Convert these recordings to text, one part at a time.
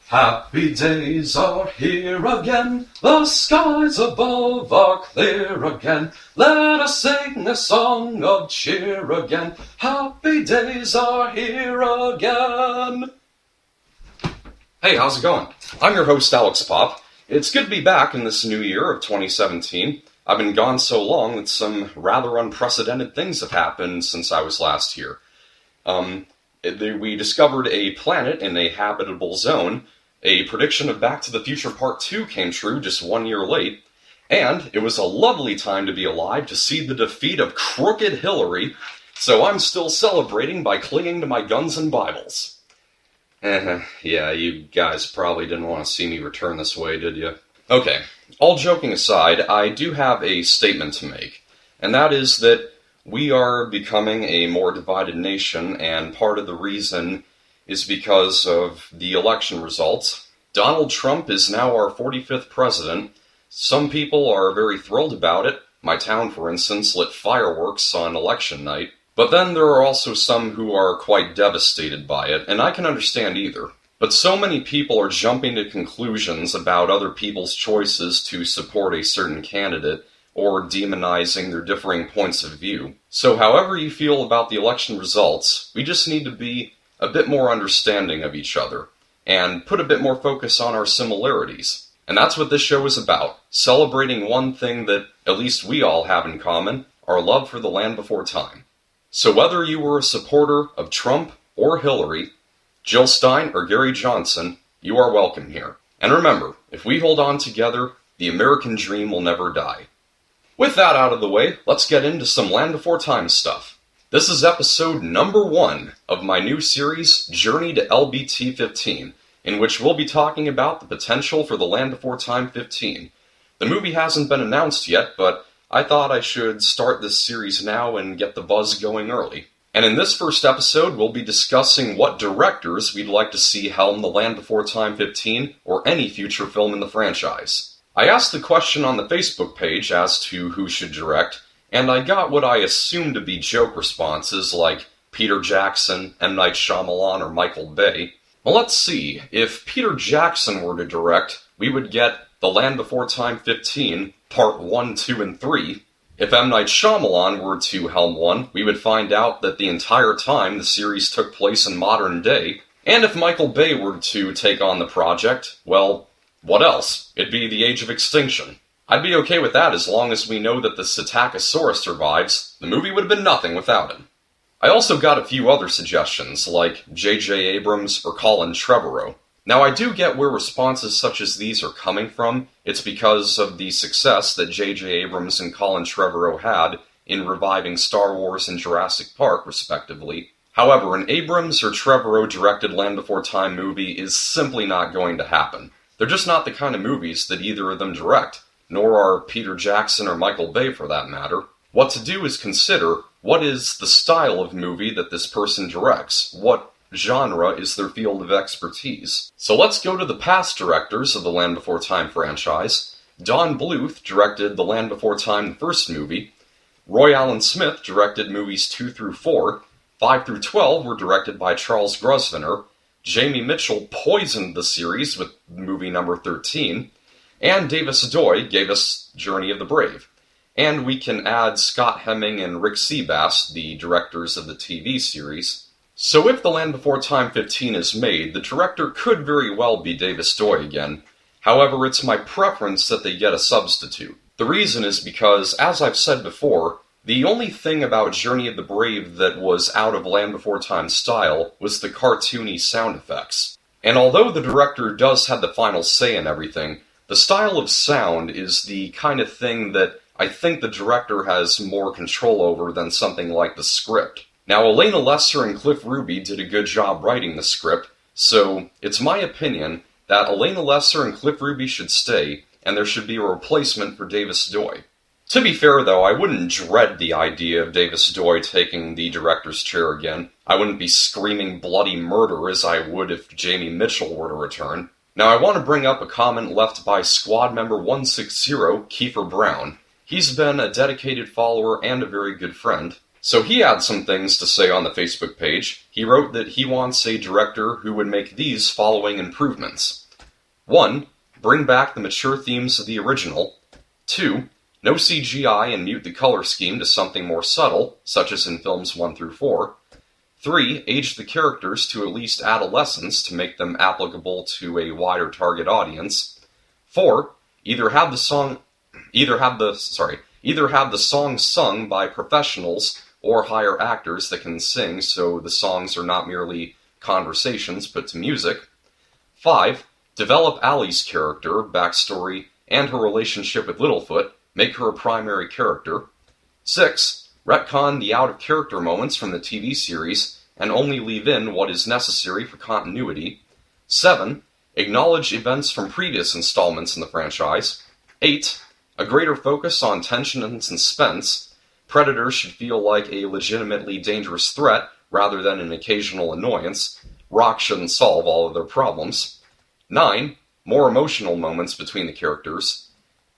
Happy days are here again, the skies above are clear again. Let us sing a song of cheer again. Happy days are here again. Hey, how's it going? I'm your host, Alex Pop. It's good to be back in this new year of 2017. I've been gone so long that some rather unprecedented things have happened since I was last here. We discovered a planet in a habitable zone. A prediction of Back to the Future Part 2 came true just 1 year late, and it was a lovely time to be alive to see the defeat of Crooked Hillary, so I'm still celebrating by clinging to my guns and Bibles. Yeah, you guys probably didn't want to see me return this way, did you? Okay, all joking aside, I do have a statement to make, and that is that we are becoming a more divided nation, and part of the reason is because of the election results. Donald Trump is now our 45th president. Some people are very thrilled about it. My town, for instance, lit fireworks on election night. But then there are also some who are quite devastated by it, and I can understand either. But so many people are jumping to conclusions about other people's choices to support a certain candidate, or demonizing their differing points of view. So however you feel about the election results, we just need to be a bit more understanding of each other, and put a bit more focus on our similarities. And that's what this show is about, celebrating one thing that at least we all have in common, our love for the land before time. So whether you were a supporter of Trump or Hillary, Jill Stein or Gary Johnson, you are welcome here. And remember, if we hold on together, the American dream will never die. With that out of the way, let's get into some Land Before Time stuff. This is episode number 1 of my new series, Journey to LBT15, in which we'll be talking about the potential for the Land Before Time 15. The movie hasn't been announced yet, but I thought I should start this series now and get the buzz going early. And in this first episode, we'll be discussing what directors we'd like to see helm the Land Before Time 15, or any future film in the franchise. I asked the question on the Facebook page as to who should direct, and I got what I assumed to be joke responses like Peter Jackson, M. Night Shyamalan, or Michael Bay. Well, let's see. If Peter Jackson were to direct, we would get The Land Before Time 15, Part 1, 2, and 3. If M. Night Shyamalan were to helm one, we would find out that the entire time the series took place in modern day. And if Michael Bay were to take on the project, well, what else? It'd be the Age of Extinction. I'd be okay with that as long as we know that the Psittacosaurus survives. The movie would have been nothing without him. I also got a few other suggestions, like J.J. Abrams or Colin Trevorrow. Now, I do get where responses such as these are coming from. It's because of the success that J.J. Abrams and Colin Trevorrow had in reviving Star Wars and Jurassic Park, respectively. However, an Abrams or Trevorrow-directed Land Before Time movie is simply not going to happen. They're just not the kind of movies that either of them direct, nor are Peter Jackson or Michael Bay for that matter. What to do is consider, what is the style of movie that this person directs? What genre is their field of expertise? So let's go to the past directors of the Land Before Time franchise. Don Bluth directed The Land Before Time, the first movie. Roy Allen Smith directed movies 2 through 4. 5 through 12 were directed by Charles Grosvenor. Jamie Mitchell poisoned the series with movie number 13. And Davis Doy gave us Journey of the Brave. And we can add Scott Hemming and Rick Seabass, the directors of the TV series. So if The Land Before Time 15 is made, the director could very well be Davis Doy again. However, it's my preference that they get a substitute. The reason is because, as I've said before, the only thing about Journey of the Brave that was out of Land Before Time style was the cartoony sound effects. And although the director does have the final say in everything, the style of sound is the kind of thing that I think the director has more control over than something like the script. Now, Elena Lesser and Cliff Ruby did a good job writing the script, so it's my opinion that Elena Lesser and Cliff Ruby should stay, and there should be a replacement for Davis Doy. To be fair, though, I wouldn't dread the idea of Davis Doy taking the director's chair again. I wouldn't be screaming bloody murder as I would if Jamie Mitchell were to return. Now, I want to bring up a comment left by squad member 160, Kiefer Brown. He's been a dedicated follower and a very good friend. So he had some things to say on the Facebook page. He wrote that he wants a director who would make these following improvements. 1. Bring back the mature themes of the original. 2. No CGI and mute the color scheme to something more subtle, such as in films 1 through 4. 3. Age the characters to at least adolescents to make them applicable to a wider target audience. 4. Either have the song sung by professionals or hire actors that can sing so the songs are not merely conversations put to music. 5. Develop Allie's character, backstory, and her relationship with Littlefoot, make her a primary character. 6. Retcon the out-of-character moments from the TV series and only leave in what is necessary for continuity. 7. Acknowledge events from previous installments in the franchise. 8. A greater focus on tension and suspense. Predators should feel like a legitimately dangerous threat rather than an occasional annoyance. Rock shouldn't solve all of their problems. 9. More emotional moments between the characters.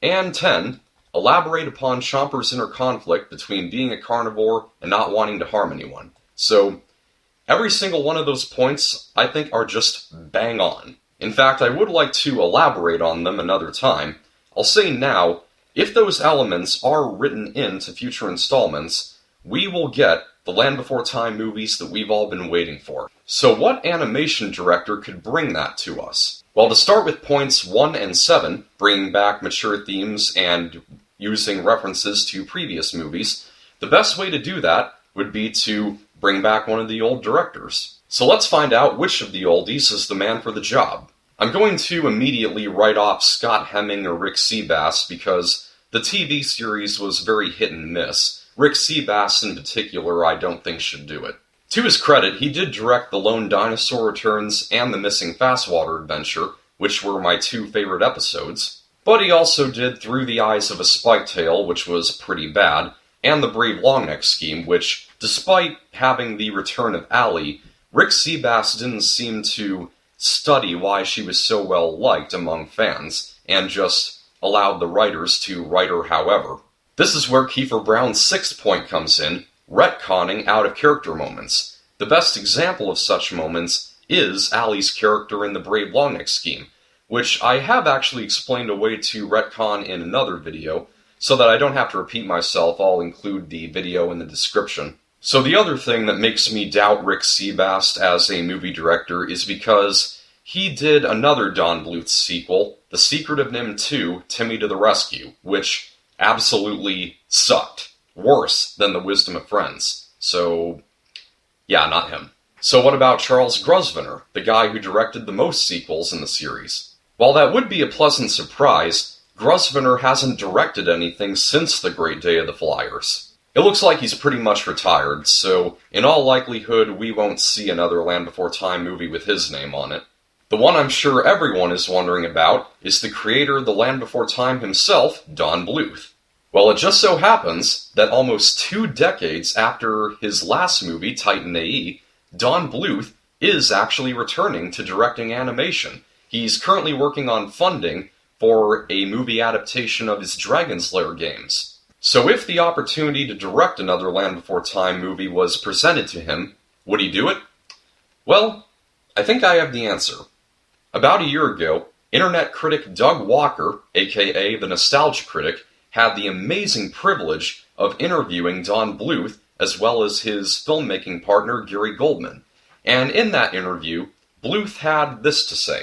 And 10. Elaborate upon Chomper's inner conflict between being a carnivore and not wanting to harm anyone. So, every single one of those points, I think, are just bang on. In fact, I would like to elaborate on them another time. I'll say now, if those elements are written into future installments, we will get the Land Before Time movies that we've all been waiting for. So what animation director could bring that to us? Well, to start with points 1 and 7, bringing back mature themes and using references to previous movies, the best way to do that would be to bring back one of the old directors. So let's find out which of the oldies is the man for the job. I'm going to immediately write off Scott Hemming or Rick Seabass because the TV series was very hit and miss. Rick Seabass in particular I don't think should do it. To his credit, he did direct The Lone Dinosaur Returns and The Missing Fastwater Adventure, which were my 2 favorite episodes. But he also did Through the Eyes of a Spiketail, which was pretty bad, and The Brave Longneck Scheme, which, despite having the return of Allie, Rick Seabass didn't seem to study why she was so well liked among fans, and just allowed the writers to write her however. This is where Kiefer Brown's 6th point comes in, retconning out-of-character moments. The best example of such moments is Allie's character in the Brave Longneck Scheme, which I have actually explained a way to retcon in another video, so that I don't have to repeat myself. I'll include the video in the description. So the other thing that makes me doubt Rick Seabass as a movie director is because he did another Don Bluth sequel, The Secret of NIMH 2, Timmy to the Rescue, which absolutely sucked. Worse than The Wisdom of Friends. So, yeah, not him. So what about Charles Grosvenor, the guy who directed the most sequels in the series? While that would be a pleasant surprise, Grosvenor hasn't directed anything since The Great Day of the Flyers. It looks like he's pretty much retired, so in all likelihood we won't see another Land Before Time movie with his name on it. The one I'm sure everyone is wondering about is the creator of The Land Before Time himself, Don Bluth. Well, it just so happens that almost 2 decades after his last movie, Titan AE, Don Bluth is actually returning to directing animation. He's currently working on funding for a movie adaptation of his Dragon's Lair games. So if the opportunity to direct another Land Before Time movie was presented to him, would he do it? Well, I think I have the answer. About a year ago, internet critic Doug Walker, aka the Nostalgia Critic, had the amazing privilege of interviewing Don Bluth as well as his filmmaking partner Gary Goldman. And in that interview, Bluth had this to say.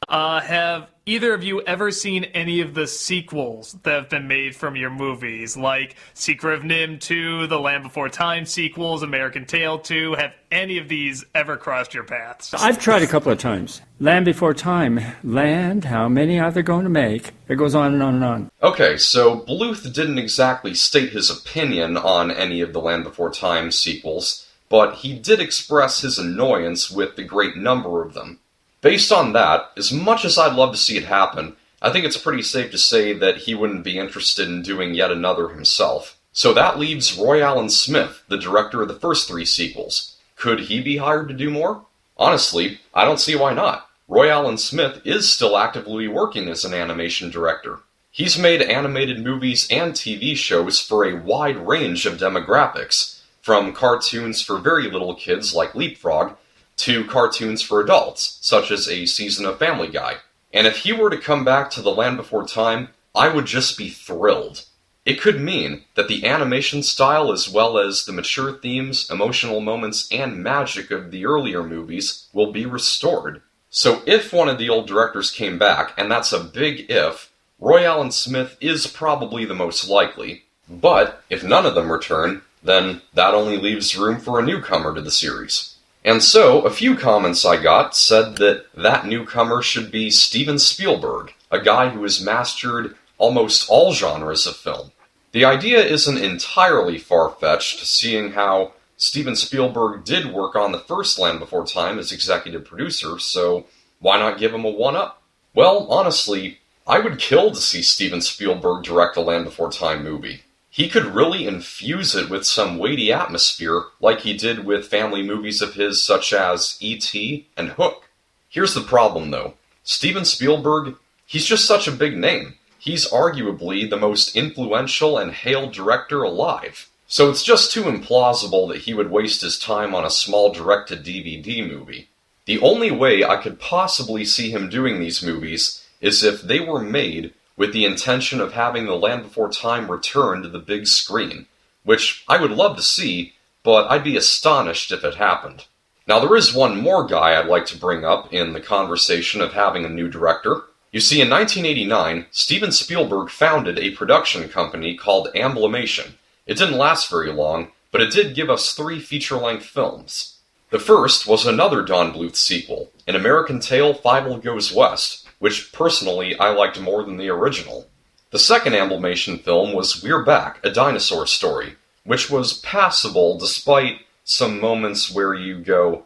Have either of you ever seen any of the sequels that have been made from your movies, like Secret of NIMH 2, the Land Before Time sequels, American Tail 2? Have any of these ever crossed your paths? I've tried a couple of times. Land Before Time. Land, how many are they going to make? It goes on and on and on. Okay, so Bluth didn't exactly state his opinion on any of the Land Before Time sequels, but he did express his annoyance with the great number of them. Based on that, as much as I'd love to see it happen, I think it's pretty safe to say that he wouldn't be interested in doing yet another himself. So that leaves Roy Allen Smith, the director of the first 3 sequels. Could he be hired to do more? Honestly, I don't see why not. Roy Allen Smith is still actively working as an animation director. He's made animated movies and TV shows for a wide range of demographics, from cartoons for very little kids like Leapfrog to cartoons for adults, such as a season of Family Guy. And if he were to come back to The Land Before Time, I would just be thrilled. It could mean that the animation style, as well as the mature themes, emotional moments, and magic of the earlier movies will be restored. So if one of the old directors came back, and that's a big if, Roy Allen Smith is probably the most likely. But if none of them return, then that only leaves room for a newcomer to the series. And so, a few comments I got said that newcomer should be Steven Spielberg, a guy who has mastered almost all genres of film. The idea isn't entirely far-fetched, seeing how Steven Spielberg did work on the first Land Before Time as executive producer, so why not give him a one-up? Well, honestly, I would kill to see Steven Spielberg direct a Land Before Time movie. He could really infuse it with some weighty atmosphere, like he did with family movies of his such as E.T. and Hook. Here's the problem, though. Steven Spielberg, he's just such a big name. He's arguably the most influential and hailed director alive. So it's just too implausible that he would waste his time on a small direct-to-DVD movie. The only way I could possibly see him doing these movies is if they were made with the intention of having The Land Before Time return to the big screen, which I would love to see, but I'd be astonished if it happened. Now there is one more guy I'd like to bring up in the conversation of having a new director. You see, in 1989, Steven Spielberg founded a production company called Amblimation. It didn't last very long, but it did give us 3 feature-length films. The first was another Don Bluth sequel, An American Tail, Fievel Goes West, which personally I liked more than the original. The second Amblimation film was We're Back, A Dinosaur Story, which was passable despite some moments where you go,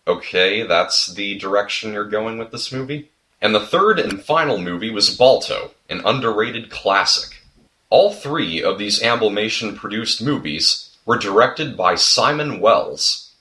okay, that's the direction you're going with this movie? And the third and final movie was Balto, an underrated classic. All 3 of these Amblimation-produced movies were directed by Simon Wells.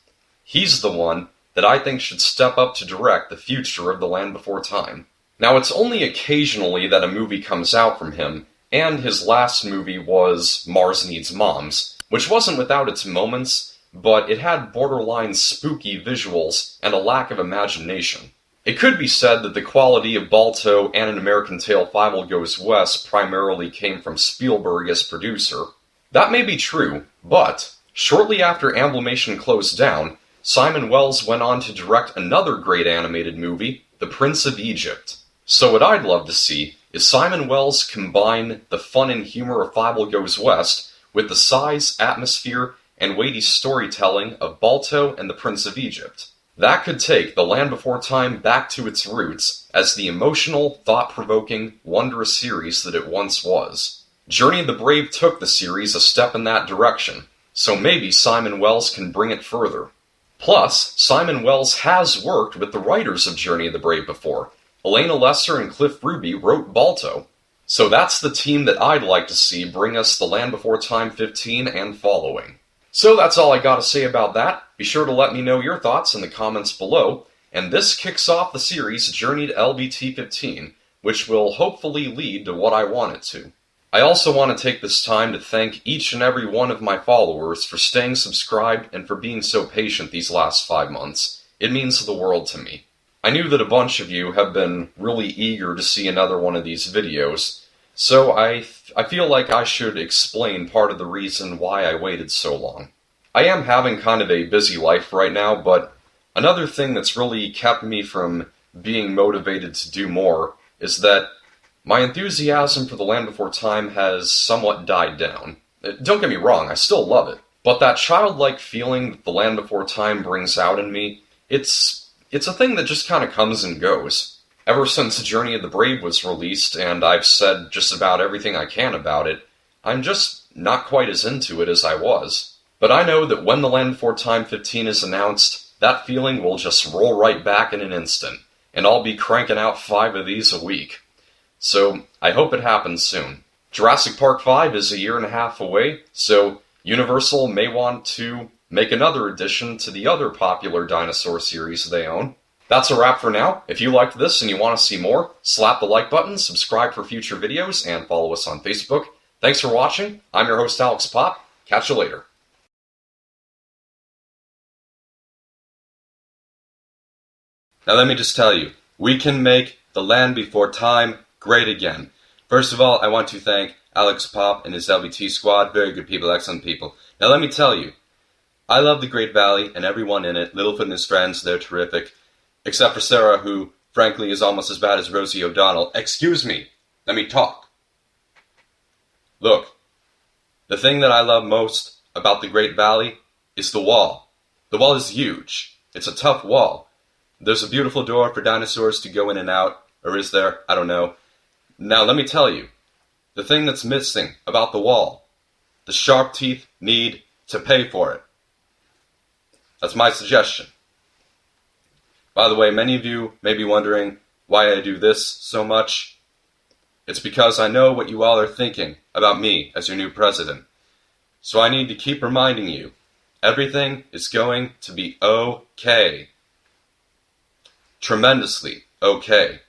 He's the one that I think should step up to direct the future of The Land Before Time. Now, it's only occasionally that a movie comes out from him, and his last movie was Mars Needs Moms, which wasn't without its moments, but it had borderline spooky visuals and a lack of imagination. It could be said that the quality of Balto and An American Tail, Fievel Goes West primarily came from Spielberg as producer. That may be true, but shortly after Amblimation closed down, Simon Wells went on to direct another great animated movie, The Prince of Egypt. So what I'd love to see is Simon Wells combine the fun and humor of Fievel Goes West with the size, atmosphere, and weighty storytelling of Balto and the Prince of Egypt. That could take The Land Before Time back to its roots as the emotional, thought-provoking, wondrous series that it once was. Journey of the Brave took the series a step in that direction, so maybe Simon Wells can bring it further. Plus, Simon Wells has worked with the writers of Journey of the Brave before. Elena Lesser and Cliff Ruby wrote Balto. So that's the team that I'd like to see bring us The Land Before Time 15 and following. So that's all I gotta say about that. Be sure to let me know your thoughts in the comments below. And this kicks off the series Journey to LBT15, which will hopefully lead to what I want it to. I also want to take this time to thank each and every one of my followers for staying subscribed and for being so patient these last 5 months. It means the world to me. I knew that a bunch of you have been really eager to see another one of these videos, so I feel like I should explain part of the reason why I waited so long. I am having kind of a busy life right now, but another thing that's really kept me from being motivated to do more is that my enthusiasm for The Land Before Time has somewhat died down. Don't get me wrong, I still love it, but that childlike feeling that The Land Before Time brings out in me, it's a thing that just kind of comes and goes. Ever since Journey of the Brave was released, and I've said just about everything I can about it, I'm just not quite as into it as I was. But I know that when The Land Before Time 15 is announced, that feeling will just roll right back in an instant, and I'll be cranking out 5 of these a week. So, I hope it happens soon. Jurassic Park 5 is a 1.5 years away, so Universal may want to make another addition to the other popular dinosaur series they own. That's a wrap for now. If you liked this and you want to see more, slap the like button, subscribe for future videos, and follow us on Facebook. Thanks for watching. I'm your host, Alex Pop. Catch you later. Now let me just tell you, we can make the Land Before Time great again. First of all, I want to thank Alex Pop and his LBT squad. Very good people, excellent people. Now let me tell you, I love the Great Valley and everyone in it. Littlefoot and his friends, they're terrific. Except for Sarah, who, frankly, is almost as bad as Rosie O'Donnell. Excuse me, let me talk. Look, the thing that I love most about the Great Valley is the wall. The wall is huge. It's a tough wall. There's a beautiful door for dinosaurs to go in and out. Or is there? I don't know. Now let me tell you, the thing that's missing about the wall, the sharp teeth need to pay for it. That's my suggestion. By the way, many of you may be wondering why I do this so much. It's because I know what you all are thinking about me as your new president. So I need to keep reminding you, everything is going to be okay. Tremendously okay.